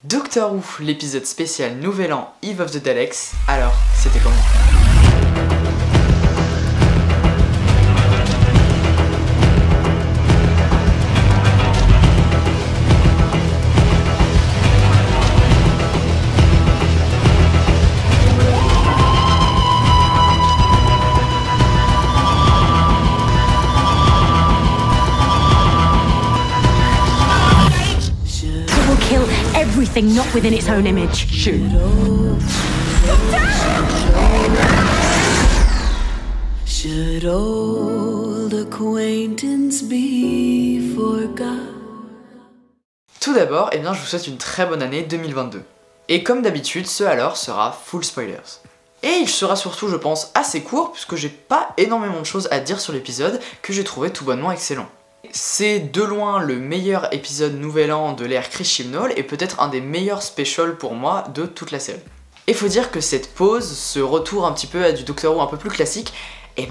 Doctor Who, l'épisode spécial Nouvel An, Eve of the Daleks. Alors, c'était comment? Everything not within its own image. Shoot. Should old acquaintance be forgot? Tout d'abord, je vous souhaite une très bonne année 2022. Et comme d'habitude, ce alors sera full spoilers. Et il sera surtout, je pense, assez court, puisque j'ai pas énormément de choses à dire sur l'épisode, que j'ai trouvé tout bonnement excellent. C'est de loin le meilleur épisode Nouvel An de l'ère Chris Chibnall et peut-être un des meilleurs specials pour moi de toute la série. Et faut dire que cette pause, ce retour un petit peu à du Doctor Who un peu plus classique,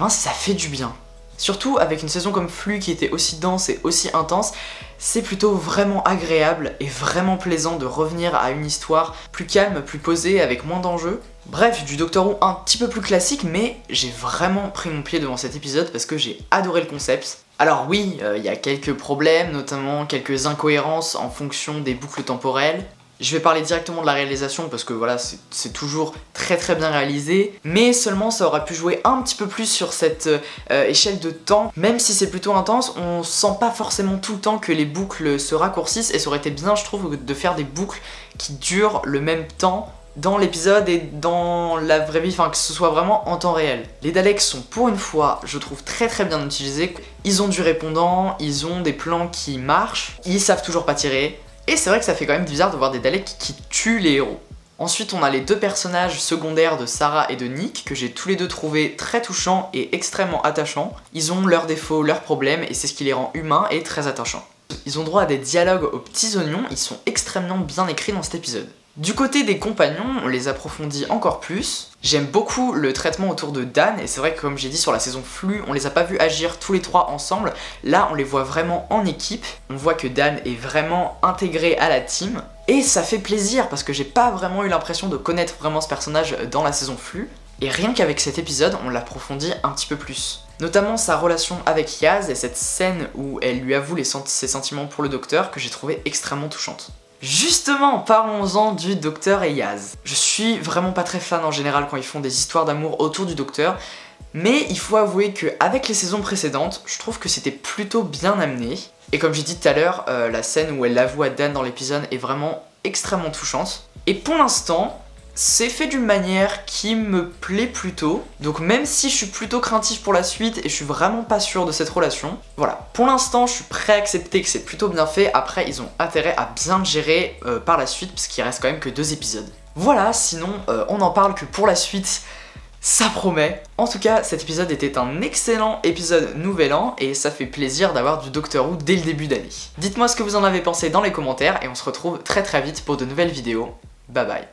ça fait du bien. Surtout avec une saison comme Flux qui était aussi dense et aussi intense, c'est plutôt vraiment agréable et vraiment plaisant de revenir à une histoire plus calme, plus posée, avec moins d'enjeux. Bref, du Doctor Who un petit peu plus classique, mais j'ai vraiment pris mon pied devant cet épisode parce que j'ai adoré le concept. Alors oui, il y a quelques problèmes, notamment quelques incohérences en fonction des boucles temporelles. Je vais parler directement de la réalisation parce que voilà, c'est toujours très bien réalisé, mais seulement ça aurait pu jouer un petit peu plus sur cette échelle de temps. Même si c'est plutôt intense, on sent pas forcément tout le temps que les boucles se raccourcissent et ça aurait été bien, je trouve, de faire des boucles qui durent le même temps dans l'épisode et dans la vraie vie, que ce soit vraiment en temps réel. Les Daleks sont pour une fois, je trouve, très bien utilisés. Ils ont du répondant, ils ont des plans qui marchent, ils savent toujours pas tirer, et c'est vrai que ça fait quand même bizarre de voir des Daleks qui tuent les héros. Ensuite on a les deux personnages secondaires de Sarah et de Nick que j'ai tous les deux trouvés très touchants et extrêmement attachants. Ils ont leurs défauts, leurs problèmes et c'est ce qui les rend humains et très attachants. Ils ont droit à des dialogues aux petits oignons, ils sont extrêmement bien écrits dans cet épisode. Du côté des compagnons, on les approfondit encore plus. J'aime beaucoup le traitement autour de Dan, et c'est vrai que comme j'ai dit sur la saison Flux, on les a pas vus agir tous les trois ensemble. Là, on les voit vraiment en équipe. On voit que Dan est vraiment intégré à la team. Et ça fait plaisir, parce que j'ai pas vraiment eu l'impression de connaître vraiment ce personnage dans la saison Flux. Et rien qu'avec cet épisode, on l'approfondit un petit peu plus. Notamment sa relation avec Yaz et cette scène où elle lui avoue ses sentiments pour le docteur que j'ai trouvé extrêmement touchante. Justement, parlons-en du Docteur et Yaz. Je suis vraiment pas très fan en général quand ils font des histoires d'amour autour du Docteur, mais il faut avouer qu'avec les saisons précédentes, je trouve que c'était plutôt bien amené. Et comme j'ai dit tout à l'heure, la scène où elle l'avoue à Dan dans l'épisode est vraiment extrêmement touchante. Et pour l'instant, c'est fait d'une manière qui me plaît plutôt, donc même si je suis plutôt craintif pour la suite et je suis vraiment pas sûr de cette relation, voilà, pour l'instant je suis prêt à accepter que c'est plutôt bien fait. Après ils ont intérêt à bien le gérer par la suite parce qu'il reste quand même que 2 épisodes. Voilà, sinon on en parle que pour la suite, ça promet. En tout cas, cet épisode était un excellent épisode Nouvel An et ça fait plaisir d'avoir du Doctor Who dès le début d'année. Dites-moi ce que vous en avez pensé dans les commentaires et on se retrouve très vite pour de nouvelles vidéos. Bye bye.